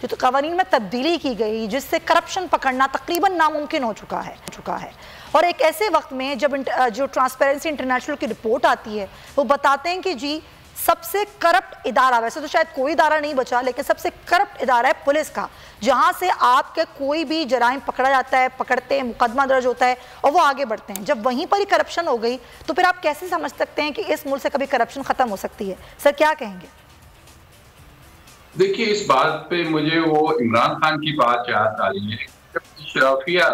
जो तो कवानीन में तब्दीली की गई जिससे करप्शन पकड़ना तकरीबन नामुमकिन हो चुका है। और एक ऐसे वक्त में जब जो ट्रांसपेरेंसी इंटरनेशनल की रिपोर्ट आती है वो बताते हैं कि जी सबसे करप्ट इदारा, वैसे तो शायद कोई इदारा नहीं बचा, लेकिन सबसे करप्ट इदारा है पुलिस का, जहां से आपके कोई भी जराइम पकड़ा जाता है, पकड़ते हैं, मुकदमा दर्ज होता है और वो आगे बढ़ते हैं। जब वहीं पर ही करप्शन हो गई तो फिर आप कैसे समझ सकते हैं कि इस मुल्क से कभी करप्शन खत्म हो सकती है? सर क्या कहेंगे? देखिए, इस बात पे मुझे वो इमरान खान की बात याद आ रही है। जब अशराफिया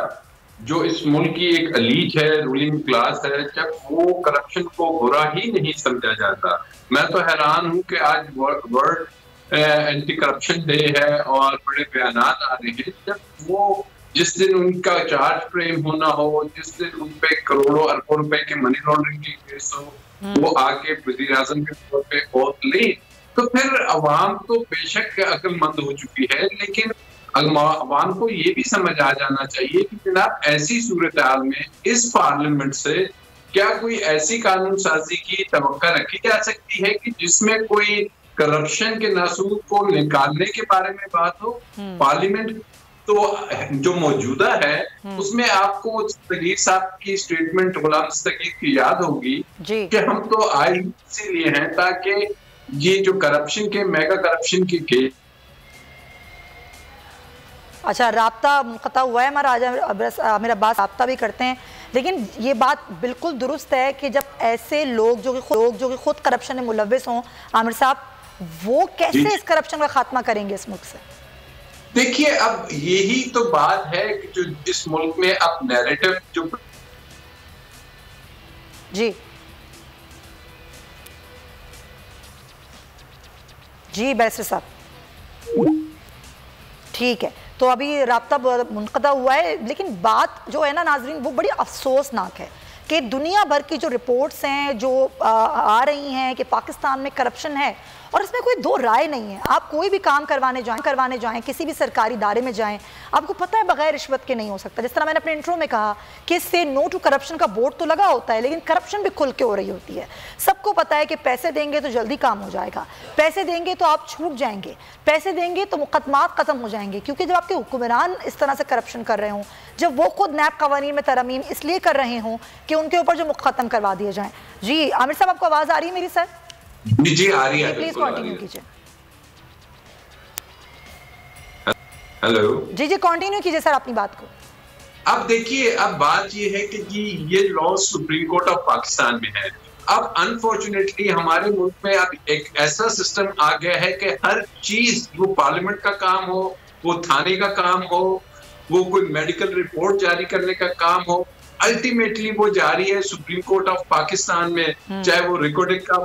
जो इस मुल्क की एक एलीट है, रूलिंग क्लास है, जब वो करप्शन को बुरा ही नहीं समझा जाता। मैं तो हैरान हूं कि आज वर्ल्ड एंटी करप्शन डे है और बड़े बयान आ रहे हैं। जब वो जिस दिन उनका चार्ज फ्रेम होना हो, जिस दिन उन पे करोड़ों अरबों रुपए के मनी लॉन्ड्रिंग की केस हो, वो आके वजीर आजम के तौर पे ओथ ले, तो फिर अवाम तो बेशक अक्लमंद हो चुकी है, लेकिन अवाम को ये भी समझ आ जाना चाहिए कि जनाब ऐसी सूरत हाल में इस पार्लियामेंट से क्या कोई ऐसी कानून साजी की तवक्का रखी जा सकती है कि जिसमें कोई करप्शन के नासूर को निकालने के बारे में बात हो। पार्लियामेंट तो जो मौजूदा है उसमें आपको दस्तगीर साहब की स्टेटमेंट, गुलाम दस्तगीर की याद होगी कि हम तो आए इसीलिए हैं ताकि ये जो करप्शन के मेगा करप्शन की केस। अच्छा, राब्ता मुनक़ता हुआ है हमारा, आज मेरा बात राब्ता भी करते हैं, लेकिन ये बात बिल्कुल दुरुस्त है कि जब ऐसे लोग जो कि खुद करप्शन में मुलव्विस हों, आमिर साहब, वो कैसे इस करप्शन का खात्मा करेंगे इस मुल्क से? देखिए, अब यही तो बात है कि जो इस मुल्क में अब नैरेटिव जो जी बैरिस्टर साहब, ठीक है, तो अभी राब्ता मुनक़ता हुआ है, लेकिन बात जो है ना नाजरीन, वो बड़ी अफसोसनाक है कि दुनिया भर की जो रिपोर्ट्स हैं जो आ रही हैं कि पाकिस्तान में करप्शन है, और इसमें कोई दो राय नहीं है। आप कोई भी काम करवाने जाएं, किसी भी सरकारी इदारे में जाएं, आपको पता है बगैर रिश्वत के नहीं हो सकता। जिस तरह मैंने अपने इंट्रो में कहा कि से नो टू करप्शन का बोर्ड तो लगा होता है, लेकिन करप्शन भी खुल के हो रही होती है। सबको पता है कि पैसे देंगे तो जल्दी काम हो जाएगा, पैसे देंगे तो आप छूट जाएंगे, पैसे देंगे तो मुकदमात खत्म हो जाएंगे, क्योंकि जब आपके हुक्मरान इस तरह से करप्शन कर रहे हों, जब वो खुद नैब कवानीन में तरमीम इसलिए कर रहे हों कि उनके ऊपर जो खत्म करवा दिए जाएं। जी आमिर साहब, आपको आवाज़ आ रही है मेरी? सर जी आ रही है, प्लीज कंटिन्यू कीजिए। हेलो जी कंटिन्यू कीजिए सर अपनी बात को। अब देखिए, अब बात ये है कि जी ये law supreme court of Pakistan में है। अब अनफॉर्चुनेटली हमारे मुल्क में अब एक ऐसा सिस्टम आ गया है कि हर चीज, वो पार्लियामेंट का काम हो, वो थाने का काम हो, वो कोई मेडिकल रिपोर्ट जारी करने का काम हो, अल्टीमेटली वो जारी है सुप्रीम कोर्ट ऑफ पाकिस्तान में, चाहे वो रिकॉर्डिंग का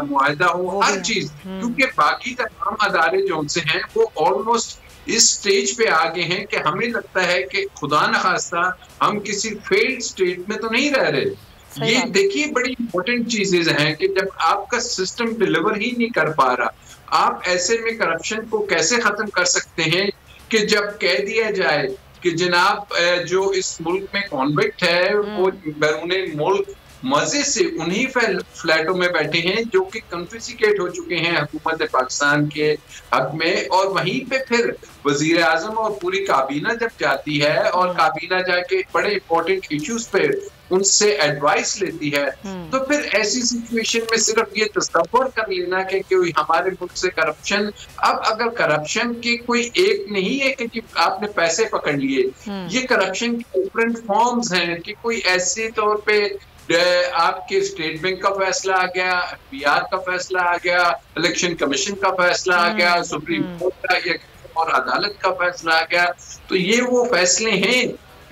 मुआहदा हो, हर चीज, क्योंकि बाकी तमाम अदारे जो उनसे हैं वो ऑलमोस्ट इस स्टेज पे आ गए हैं कि हमें लगता है कि खुदा न खास्ता हम किसी फेल्ड स्टेट में तो नहीं रह रहे। ये देखिए बड़ी इंपॉर्टेंट चीजें हैं कि जब आपका सिस्टम डिलीवर ही नहीं कर पा रहा, आप ऐसे में करप्शन को कैसे खत्म कर सकते हैं कि जब कह दिया जाए कि जनाब जो इस मुल्क में कॉन्विक्ट है वो बैरूने मुल्क मजे से उन्हीं फ्लैटों में बैठे हैं जो कि कन्फिस्केट हो चुके हैं हुकूमत पाकिस्तान के हक में, और वहीं पे फिर वजीर आजम और पूरी काबीना जब जाती है और काबीना जाके बड़े इंपॉर्टेंट इश्यूज पे उनसे एडवाइस लेती है, तो फिर ऐसी सिचुएशन में सिर्फ ये तस्वर कर लेना कि कोई हमारे मुल्क से करप्शन, अब अगर करप्शन की कोई एक नहीं है कि आपने पैसे पकड़ लिए, ये करप्शन के डिफरेंट फॉर्म्स हैं कि कोई ऐसे तौर पे आपके स्टेट बैंक का फैसला आ गया, एफबीआर का फैसला आ गया, इलेक्शन कमीशन का फैसला आ गया, सुप्रीम कोर्ट का और अदालत का फैसला आ गया। तो ये वो फैसले हैं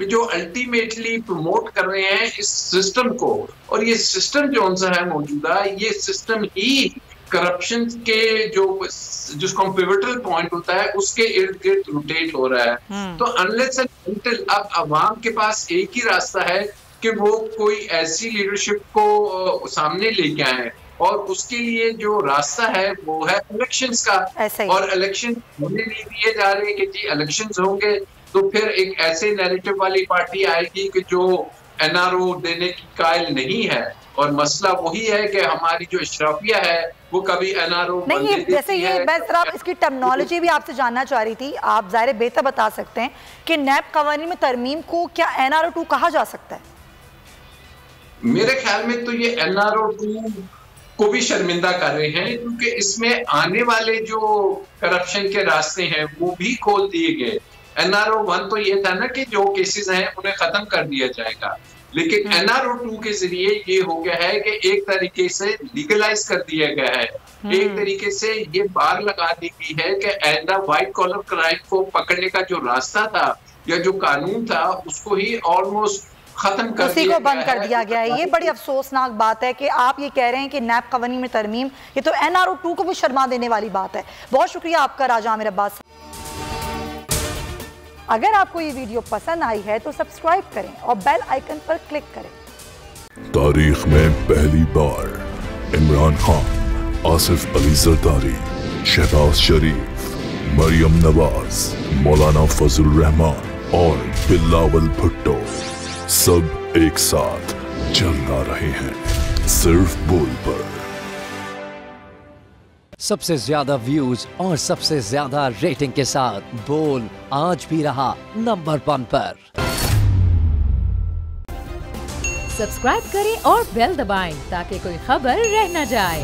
जो अल्टीमेटली प्रमोट कर रहे हैं इस सिस्टम को, और ये सिस्टम जो है मौजूदा, ये सिस्टम ही करप्शन के जिसको हम पिवटल पॉइंट होता है उसके इर्द गिर्द रोटेट हो रहा है। तो अनलेस एंड अनटिल अब अवाम के पास एक ही रास्ता है कि वो कोई ऐसी लीडरशिप को सामने लेके आए, और उसके लिए जो रास्ता है वो है इलेक्शंस का, और इलेक्शन होने नहीं दिए जा रहे कि जी इलेक्शंस होंगे तो फिर एक ऐसे नैरेटिव वाली पार्टी आएगी कि जो एनआरओ देने की कायल नहीं है। और मसला वही है कि हमारी जो अशराफिया है वो कभी एनआरओ नहीं, जैसे ये मैं जरा इसकी टर्मिनोलॉजी भी आपसे जानना चाह रही थी, आप ज़ाहिर बेहतर बता सकते हैं कि नैब कवानीन में तरमीम को क्या NRO 2 कहा जा सकता है? मेरे ख्याल में तो ये NRO 2 को भी शर्मिंदा कर रहे हैं, क्योंकि इसमें आने वाले जो करप्शन के रास्ते हैं वो भी खोल दिए गए। NRO 1 तो ये था ना कि जो केसेस हैं उन्हें खत्म कर दिया जाएगा, लेकिन NRO 2 के जरिए ये हो गया है कि एक तरीके से लीगलाइज कर दिया गया है, एक तरीके से ये बार लगा दी गई है कि आइंदा व्हाइट कॉलर क्राइम को पकड़ने का जो रास्ता था या जो कानून था उसको ही ऑलमोस्ट खत्म कर उसी को बंद कर दिया गया है। ये बड़ी अफसोसनाक बात है कि आप ये कह रहे हैं कि नैब कवानीन में तरमीम, ये तो NRO 2 को भी शर्मा देने वाली बात है। बहुत शुक्रिया आपका राजा आमिर अब्बास। अगर आपको ये वीडियो पसंद आई है तो सब्सक्राइब करें और बेल आइकन पर क्लिक करें। तारीख में पहली बार इमरान खान, आसिफ अली जरदारी, शहबाज शरीफ, मरियम नवाज, मौलाना फजल रहमान और बिलावल भुट्टो सब एक साथ चल रहे हैं सिर्फ बोल पर। सबसे ज्यादा व्यूज और सबसे ज्यादा रेटिंग के साथ बोल आज भी रहा नंबर 1 पर। सब्सक्राइब करें और बेल दबाएं ताकि कोई खबर रह न जाए।